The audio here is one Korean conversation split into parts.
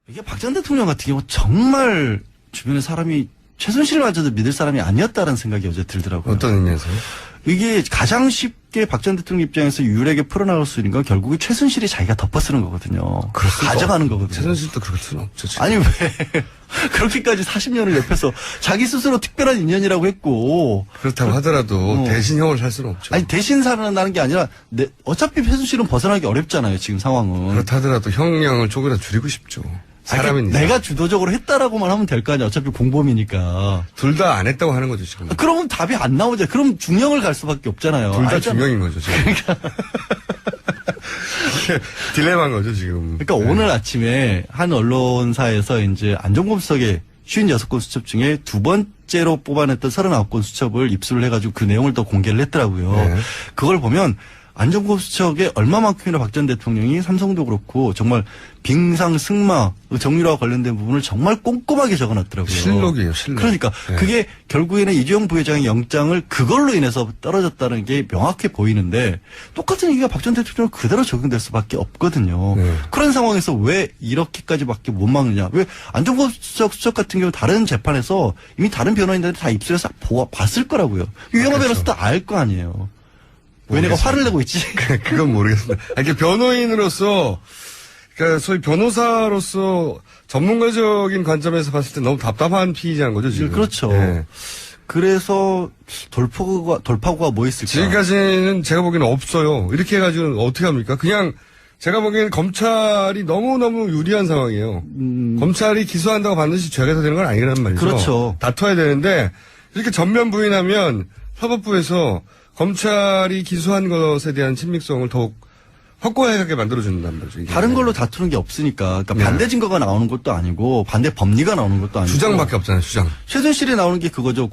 이게 박 전 대통령 같은 경우 정말 주변에 사람이 최순실마저도 믿을 사람이 아니었다는 생각이 어제 들더라고요. 어떤 의미에서요? 이게 가장 쉽게 박 전 대통령 입장에서 유일하게 풀어나갈 수 있는 건 결국에 최순실이 자기가 덮어쓰는 거거든요. 가져가는 거거든요. 최순실도 그럴 수는 없죠. 지금. 아니 왜 그렇게까지 40년을 옆에서 자기 스스로 특별한 인연이라고 했고 그렇다고 하더라도 대신 형을 살 수는 없죠. 아니 대신 살아나는 게 아니라 어차피 최순실은 벗어나기 어렵잖아요 지금 상황은. 그렇다 하더라도 형량을 조금이라도 줄이고 싶죠. 사람이니까. 내가 주도적으로 했다라고만 하면 될 거 아니야. 어차피 공범이니까. 둘 다 안 했다고 하는 거죠 지금. 그러면 답이 안 나오죠. 그럼 중형을 갈 수밖에 없잖아요. 둘 다 알잖아. 중형인 거죠 지금. 딜레마인 거죠 지금. 그러니까 오늘 아침에 한 언론사에서 이제 안종범 수석의 56건 수첩 중에 두 번째로 뽑아냈던 39건 수첩을 입수를 해가지고 그 내용을 또 공개를 했더라고요. 네. 그걸 보면 안종범 수석에 얼마만큼이나 박 전 대통령이 삼성도 그렇고 정말 빙상 승마 정유라와 관련된 부분을 정말 꼼꼼하게 적어놨더라고요. 실록이에요, 실록. 그러니까 네. 그게 결국에는 이재용 부회장의 영장을 그걸로 인해서 떨어졌다는 게 명확해 보이는데 똑같은 얘기가 박 전 대통령 그대로 적용될 수밖에 없거든요. 네. 그런 상황에서 왜 이렇게까지밖에 못 막느냐? 왜 안종범 수석 같은 경우 다른 재판에서 이미 다른 변호인들이 다 입술에서 봤을 거라고요. 유영하 그렇죠. 변호사도 알 거 아니에요. 왜 내가 화를 내고 있지? 그건 모르겠습니다. 이렇게 변호인으로서, 그러니까 소위 변호사로서 전문가적인 관점에서 봤을 때 너무 답답한 피의자인 거죠, 지금. 그렇죠. 네. 그래서 돌파구가 뭐 있을까? 지금까지는 제가 보기에는 없어요. 이렇게 해가지고는 어떻게 합니까? 그냥 제가 보기에는 검찰이 너무너무 유리한 상황이에요. 검찰이 기소한다고 반드시 죄가 되는 건 아니란 말이죠. 그렇죠. 다퉈야 되는데 이렇게 전면 부인하면 사법부에서 검찰이 기소한 것에 대한 친밀성을 더욱 확고하게 만들어준단 말이죠. 이게. 다른 걸로 다투는 게 없으니까. 그러니까 네. 반대 증거가 나오는 것도 아니고 반대 법리가 나오는 것도 아니고. 주장밖에 없잖아요, 주장. 최순실이 나오는 게 그거죠.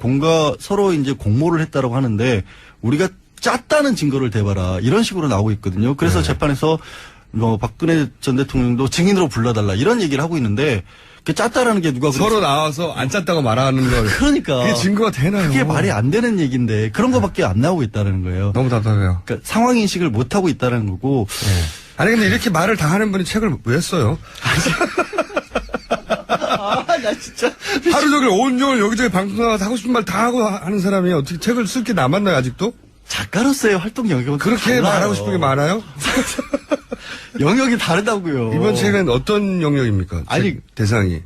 서로 이제 공모를 했다라고 하는데 우리가 짰다는 증거를 대봐라. 이런 식으로 나오고 있거든요. 그래서 네. 재판에서 박근혜 전 대통령도 증인으로 불러달라. 이런 얘기를 하고 있는데 그 짰다라는 게 누가 서로 나와서 안 짰다고 말하는 걸. 그러니까. 그게 증거가 되나요? 그게 말이 안 되는 얘기인데 그런 거밖에 안 나오고 있다는 거예요. 너무 답답해요. 그러니까 상황 인식을 못 하고 있다는 거고. 네. 아니 근데 이렇게 말을 다 하는 분이 책을 왜 써요? 나 진짜. 하루 종일 온종일 여기저기 방송 나가서 하고 싶은 말 다 하고 하는 사람이 어떻게 책을 쓸 게 남았나요 아직도? 작가로서의 활동 영역은 그렇게 달라요. 말하고 싶은 게 많아요? 영역이 다르다고요. 이번 책은 어떤 영역입니까? 아니, 책 대상이.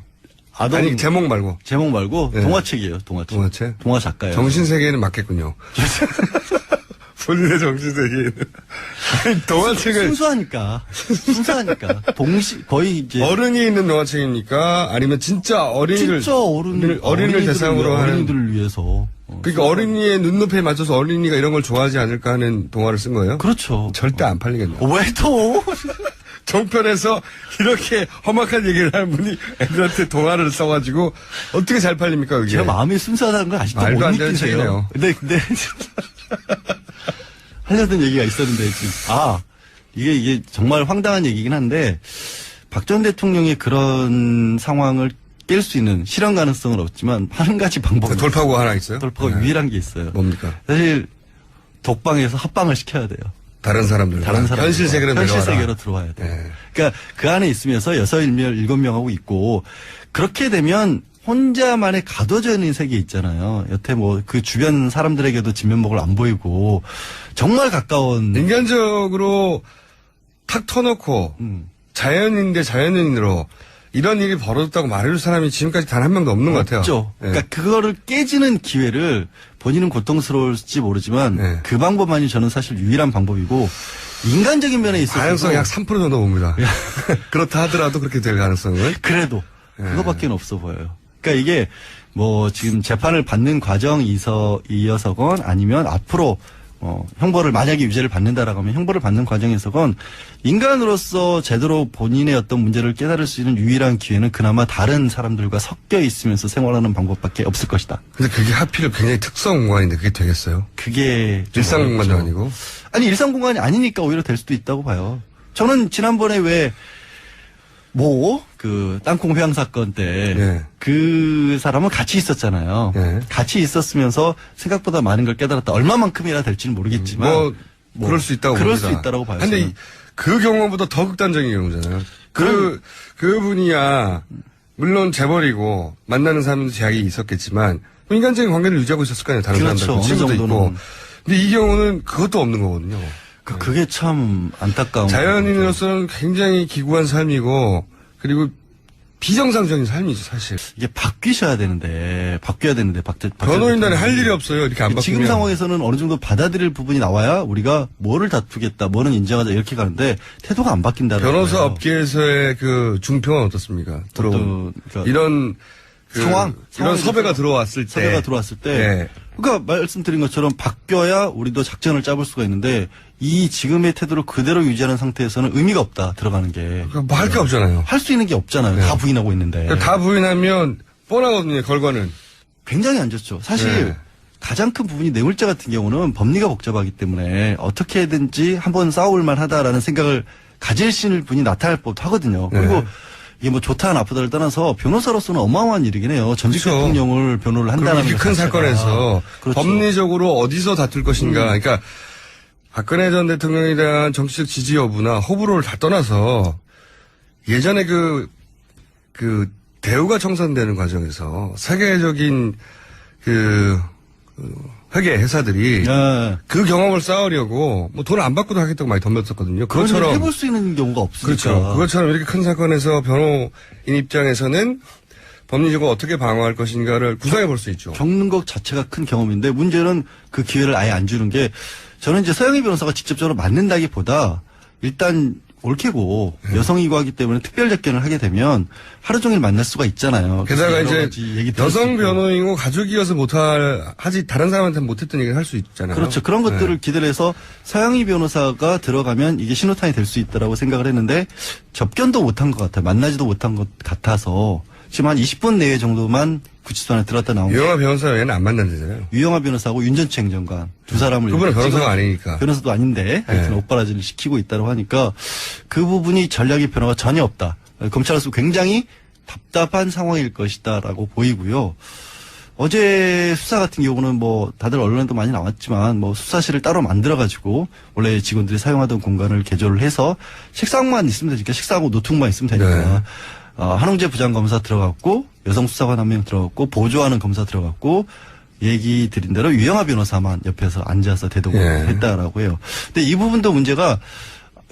아니 제목 말고. 제목 말고 네. 동화책이에요. 동화책. 동화책? 동화 작가예요. 정신세계에는 맞겠군요. 본인의 정신세계에는. 아니, 동화책을. 순수하니까. 거의 이제. 어른이 있는 동화책입니까? 아니면 진짜 어린이를. 진짜 어린이를 대상으로 하는. 어린이들을 위해서. 그러니까 어린이의 눈높이에 맞춰서 어린이가 이런 걸 좋아하지 않을까 하는 동화를 쓴 거예요? 그렇죠. 절대 안 팔리겠네요. 왜 또? 종편에서 이렇게 험악한 얘기를 하는 분이 애들한테 동화를 써가지고 어떻게 잘 팔립니까, 그게? 제가 마음이 순수하다는 걸 아직도 말도 못 안 되는 느끼세요. 책이네요. 근데 하려던 얘기가 있었는데 지금 이게 정말 황당한 얘기긴 한데 박 전 대통령의 그런 상황을 깰 수 있는 실현 가능성은 없지만 한 가지 방법이 돌파구가 하나 있어요? 돌파가 네. 유일한 게 있어요. 뭡니까? 사실 독방에서 합방을 시켜야 돼요. 다른 사람들. 현실 세계로 현실 내려와라. 세계로 들어와야 돼요. 네. 그러니까 그 안에 있으면서 7명하고 있고 그렇게 되면 혼자만의 가둬져 있는 세계 있잖아요. 여태 뭐 그 주변 사람들에게도 진면목을 안 보이고 정말 가까운 인간적으로 탁 터놓고 자연인 대 자연인으로 이런 일이 벌어졌다고 말해줄 사람이 지금까지 단 한 명도 없는 것 같아요. 없죠. 네. 그러니까 그거를 깨지는 기회를 본인은 고통스러울지 모르지만 네. 그 방법만이 저는 사실 유일한 방법이고 인간적인 면에 있어서 가능성이 약 3% 정도 봅니다. 그렇다 하더라도 그렇게 될 가능성은. 그래도 그거밖에 없어 보여요. 그러니까 이게 뭐 지금 재판을 받는 과정이어서건 아니면 앞으로 형벌을 만약에 유죄를 받는다라고 하면 형벌을 받는 과정에서건 인간으로서 제대로 본인의 어떤 문제를 깨달을 수 있는 유일한 기회는 그나마 다른 사람들과 섞여 있으면서 생활하는 방법밖에 없을 것이다. 근데 그게 하필 굉장히 특성 공간인데 그게 되겠어요? 그게 좀 일상 공간도 어렵죠. 아니고. 아니 일상 공간이 아니니까 오히려 될 수도 있다고 봐요. 저는 지난번에 그 땅콩 회항 사건 때 네. 그 사람은 같이 있었잖아요. 네. 같이 있었으면서 생각보다 많은 걸 깨달았다. 얼마만큼이나 될지는 모르겠지만 뭐 그럴 수 있다고 그럴 봅니다. 수 있다라고 봐요. 근데 저는. 그 경우보다 더 극단적인 경우잖아요. 그분이야 물론 재벌이고 만나는 사람도 제약이 있었겠지만 인간적인 관계를 유지하고 있었을 거 아니에요. 다른 그렇죠. 사람들 어느 친구도 있고. 정도는. 근데 이 경우는 그것도 없는 거거든요. 그게 참 안타까운. 자연인으로서는 굉장히 기구한 삶이고 그리고 비정상적인 삶이죠, 사실. 이게 바뀌어야 되는데 변호인단에 할 일이 없어요. 이렇게 안 바꾸면. 지금 상황에서는 어느 정도 받아들일 부분이 나와야 우리가 뭐를 다투겠다, 뭐는 인정하자 이렇게 가는데 태도가 안 바뀐다는 변호사 거예요. 업계에서의 그 중평은 어떻습니까? 들어온 그러니까 이런 상황, 이런 상황이 섭외가 들어왔을 때. 섭외가 들어왔을 때, 네. 그러니까 말씀드린 것처럼 바뀌어야 우리도 작전을 짜볼 수가 있는데 이 지금의 태도를 그대로 유지하는 상태에서는 의미가 없다 들어가는 게. 그러니까 뭐 할 게 없잖아요. 할 수 있는 게 없잖아요. 네. 다 부인하고 있는데. 그러니까 다 부인하면 뻔하거든요, 결과는. 굉장히 안 좋죠. 사실 네. 가장 큰 부분이 뇌물죄 같은 경우는 법리가 복잡하기 때문에 어떻게든지 한번 싸울 만하다라는 생각을 가질 분이 나타날 법도 하거든요. 네. 그리고 이게 뭐 좋다 나쁘다를 떠나서 변호사로서는 어마어마한 일이긴 해요. 전직 그렇죠. 대통령을 변호를 한다는 그리고 것 큰 자체가. 사건에서 그렇죠. 법리적으로 어디서 다툴 것인가. 그러니까 박근혜 전 대통령에 대한 정치적 지지 여부나 호불호를 다 떠나서 예전에 그 대우가 청산되는 과정에서 세계적인 회계 회사들이 네. 그 경험을 쌓으려고 뭐 돈을 안 받고도 하겠다고 많이 덤볐었거든요. 그런 일을 그것처럼 해볼 수 있는 경우가 없으니까. 그렇죠. 그것처럼 이렇게 큰 사건에서 변호인 입장에서는 법리적으로 어떻게 방어할 것인가를 구상해 볼 수 있죠. 겪는 것 자체가 큰 경험인데 문제는 그 기회를 아예 안 주는 게 저는 이제 서영희 변호사가 직접적으로 맞는다기보다 일단 옳게고 여성이고 하기 때문에 특별 접견을 하게 되면 하루 종일 만날 수가 있잖아요. 게다가 여러 이제 가지 얘기 들을 수 여성 있고. 변호인이고 가족이어서 하지 다른 사람한테는 못했던 얘기를 할 수 있잖아요. 그렇죠. 그런 네. 것들을 기대를 해서 서영희 변호사가 들어가면 이게 신호탄이 될 수 있다라고 생각을 했는데 접견도 못한 것 같아요. 만나지도 못한 것 같아서 지금 한 20분 내외 정도만 구치소 안에 들어갔다 나온 유영아 변호사 얘는 안 만난대잖아요. 유영하 변호사하고 윤전치 행정관 두 사람을 그분은 이렇게 변호사가 찍어서 아니니까. 변호사도 아닌데 하여튼 네. 오빠라지를 시키고 있다고 하니까 그 부분이 전략의 변화가 전혀 없다. 검찰로서 굉장히 답답한 상황일 것이다라고 보이고요. 어제 수사 같은 경우는 뭐 다들 언론에도 많이 나왔지만 뭐 수사실을 따로 만들어가지고 원래 직원들이 사용하던 공간을 개조를 해서 책상만 있으면 되니까 책상하고 노트북만 있으면 되니까 네. 한홍재 부장검사 들어갔고 여성 수사관 한 명 들어갔고 보조하는 검사 들어갔고 얘기 드린 대로 유영하 변호사만 옆에서 앉아서 대동을 예. 했다라고 해요. 근데 이 부분도 문제가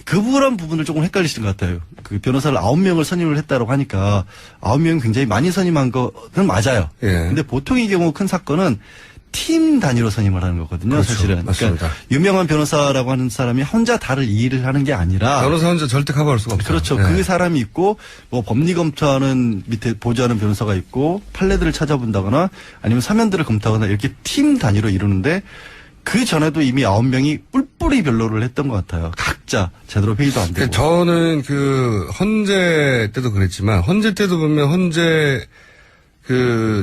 그런 부분을 조금 헷갈리시는 것 같아요. 그 변호사를 9명을 선임을 했다라고 하니까 9명 굉장히 많이 선임한 거는 맞아요. 예. 근데 보통의 경우 큰 사건은 팀 단위로 선임을 하는 거거든요. 그렇죠. 사실은. 맞습니다. 그러니까 유명한 변호사라고 하는 사람이 혼자 다를 일을 하는 게 아니라 변호사 혼자 절대 커버할 수가 없어요. 그렇죠. 네. 그 사람이 있고 뭐 법리 검토하는 밑에 보조하는 변호사가 있고 판례들을 찾아본다거나 아니면 사면들을 검토하거나 이렇게 팀 단위로 이루는데 그 전에도 이미 9명이 뿔뿔이 변론을 했던 것 같아요. 각자 제대로 회의도 안 되고. 저는 헌재 때도 그랬지만 헌재 때도 보면 헌재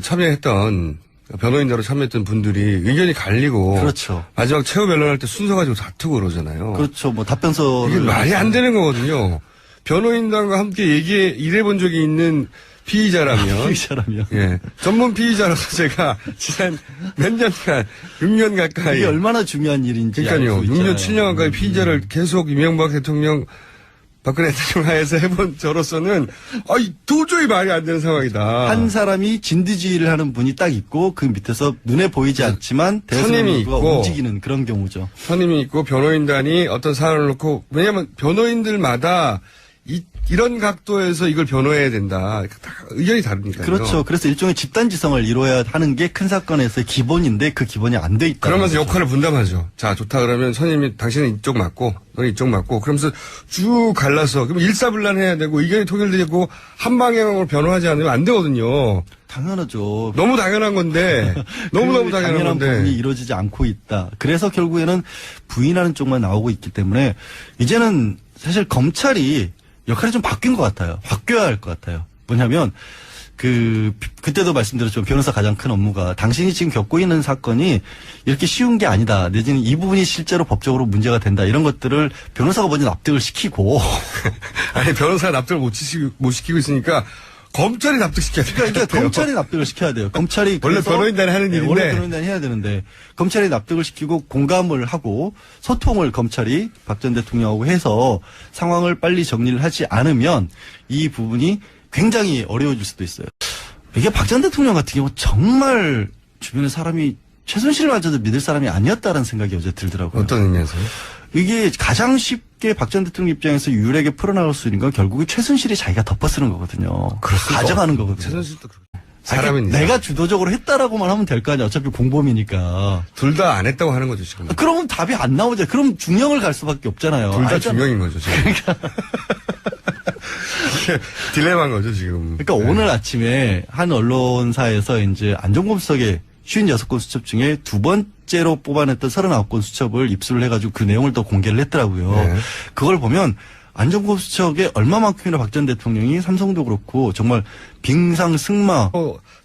참여했던 변호인으로 참여했던 분들이 의견이 갈리고 그렇죠. 마지막 최후 변론할 때 순서 가지고 다투고 그러잖아요. 그렇죠. 뭐 답변서를 이게 말이 안 되는 거거든요. 변호인단과 함께 일해본 적이 있는 피의자라면 이 사람이요. 예. 전문 피의자로서 제가 지난 몇 년간 6년 가까이 이게 얼마나 중요한 일인지 그러니까요. 알고 6년 있잖아요. 7년 가까이 피의자를 계속 이명박 대통령 박근혜 대통령 하에서 해본 저로서는 도저히 말이 안 되는 상황이다. 한 사람이 진두지휘를 하는 분이 딱 있고 그 밑에서 눈에 보이지 않지만 선임이 대선임과 있고 움직이는 그런 경우죠. 선임이 있고 변호인단이 어떤 사안을 놓고 왜냐하면 변호인들마다 이런 각도에서 이걸 변호해야 된다. 다 의견이 다르니까요. 그렇죠. 그래서 일종의 집단지성을 이루어야 하는 게 큰 사건에서의 기본인데 그 기본이 안 돼 있다. 그러면서 역할을 분담하죠. 자, 좋다 그러면 선임이 당신은 이쪽 맞고 너는 이쪽 맞고 그러면서 쭉 갈라서 그럼 일사불란해야 되고 의견이 통일되고 한 방향으로 변호하지 않으면 안 되거든요. 당연하죠. 너무 당연한 건데 너무너무 그 당연한 건데 부분이 이루어지지 않고 있다. 그래서 결국에는 부인하는 쪽만 나오고 있기 때문에 이제는 사실 검찰이 역할이 좀 바뀐 것 같아요. 바뀌어야 할 것 같아요. 뭐냐면 그때도 말씀드렸지만 변호사 가장 큰 업무가 당신이 지금 겪고 있는 사건이 이렇게 쉬운 게 아니다. 내지는 이 부분이 실제로 법적으로 문제가 된다. 이런 것들을 변호사가 먼저 납득을 시키고 아니 변호사가 납득을 못 시키고 있으니까 검찰이 납득시켜야 돼요. 그러니까 검찰이 납득을 시켜야 돼요. 검찰이 원래 그래서- 변호인단이 하는 네, 일인데. 원래 변호인단이 해야 되는데 검찰이 납득을 시키고 공감을 하고 소통을 검찰이 박 전 대통령하고 해서 상황을 빨리 정리를 하지 않으면 이 부분이 굉장히 어려워질 수도 있어요. 이게 박 전 대통령 같은 경우 정말 주변에 사람이 최순실마저도 믿을 사람이 아니었다는 생각이 어제 들더라고요. 어떤 의미에서요? 이게 가장 쉽게 박 전 대통령 입장에서 유일하게 풀어나갈 수 있는 건 결국에 최순실이 자기가 덮어쓰는 거거든요. 가져가는 거거든요. 최순실도 그렇고. 아니, 사람은 내가 주도적으로 했다라고만 하면 될 거 아니야. 어차피 공범이니까. 둘 다 안 했다고 하는 거죠, 지금. 그러면 답이 안 나오죠. 그럼 중형을 갈 수밖에 없잖아요. 둘 다 알잖아. 중형인 거죠, 지금. 이게 딜레마인 거죠, 지금. 그러니까 오늘 아침에 한 언론사에서 이제 안종범 수석의 56건 수첩 중에 두 번째로 뽑아냈던 39건 수첩을 입수를 해가지고 그 내용을 또 공개를 했더라고요. 네. 그걸 보면 안종범 수석에 얼마만큼이나 박 전 대통령이 삼성도 그렇고 정말 빙상승마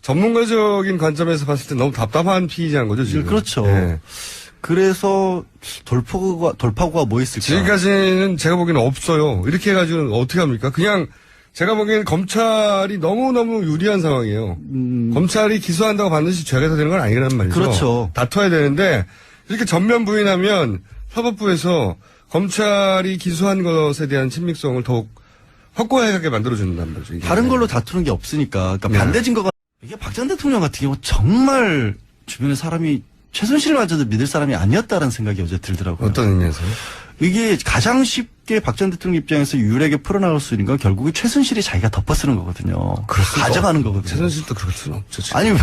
전문가적인 관점에서 봤을 때 너무 답답한 피의자인 거죠, 지금. 그렇죠. 예. 그래서 돌파구가 뭐 있을까? 지금까지는 제가 보기에는 없어요. 이렇게 해가지고는 어떻게 합니까? 그냥 제가 보기에는 검찰이 너무너무 유리한 상황이에요. 검찰이 기소한다고 반드시 죄가 되는 건 아니란 말이죠. 그렇죠. 다퉈야 되는데 이렇게 전면 부인하면 사법부에서 검찰이 기소한 것에 대한 친밀성을 더욱 확고하게 만들어준단 말이죠. 이게. 다른 걸로 다투는 게 없으니까. 그러니까 네. 반대 증거가 이게 박 전 대통령 같은 경우 정말 주변에 사람이 최순실마저도 믿을 사람이 아니었다는 생각이 어제 들더라고요. 어떤 의미에서요? 이게 가장 쉽게 박 전 대통령 입장에서 유일하게 풀어나갈 수 있는 건 결국에 최순실이 자기가 덮어쓰는 거거든요. 가져가는 거거든요. 최순실도 그럴 수는 없죠. 지금. 아니 왜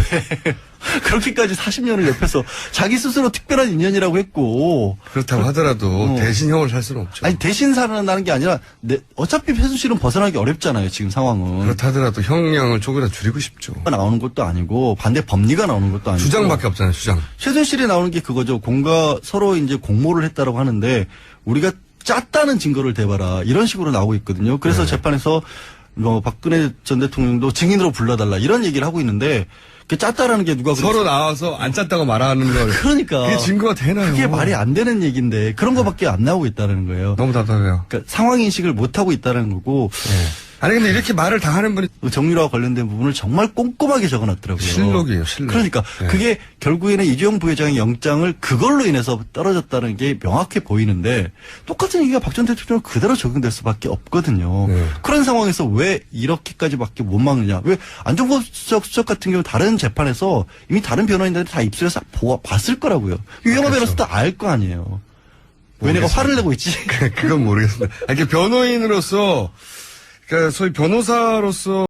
그렇게까지 40년을 옆에서 자기 스스로 특별한 인연이라고 했고 그렇다고 하더라도 어. 대신 형을 살 수는 없죠. 아니 대신 살아난다는 게 아니라 어차피 최순실은 벗어나기 어렵잖아요 지금 상황은. 그렇다 하더라도 형량을 조금이라도 줄이고 싶죠. 나오는 것도 아니고 반대 법리가 나오는 것도 아니고 주장밖에 없잖아요, 주장. 최순실이 나오는 게 그거죠. 서로 이제 공모를 했다라고 하는데 우리가 짰다는 증거를 대봐라 이런 식으로 나오고 있거든요. 그래서 네. 재판에서 박근혜 전 대통령도 증인으로 불러달라 이런 얘기를 하고 있는데 그 짰다라는 게 누가 서로 나와서 안 짰다고 말하는 걸. 그러니까 그게 증거가 되나요? 그게 말이 안 되는 얘기인데 그런 거밖에 안 나오고 있다는 거예요. 너무 답답해요. 그러니까 상황 인식을 못 하고 있다는 거고 아니 근데 이렇게 말을 다 하는 분이 정유라와 관련된 부분을 정말 꼼꼼하게 적어놨더라고요. 실록이에요, 실록. 그러니까 네. 그게 결국에는 이주영 부회장의 영장을 그걸로 인해서 떨어졌다는 게 명확해 보이는데 똑같은 얘기가 박 전 대통령 그대로 적용될 수밖에 없거든요. 네. 그런 상황에서 왜 이렇게까지밖에 못 막느냐? 왜 안종범 수석 같은 경우 다른 재판에서 이미 다른 변호인들이 다 입술에서 봤을 거라고요. 유영하 그렇죠. 변호사도 알 거 아니에요. 왜 내가 모르겠습니다. 화를 내고 있지? 그건 모르겠습니다. 이렇게 변호인으로서, 그러니까 소위 변호사로서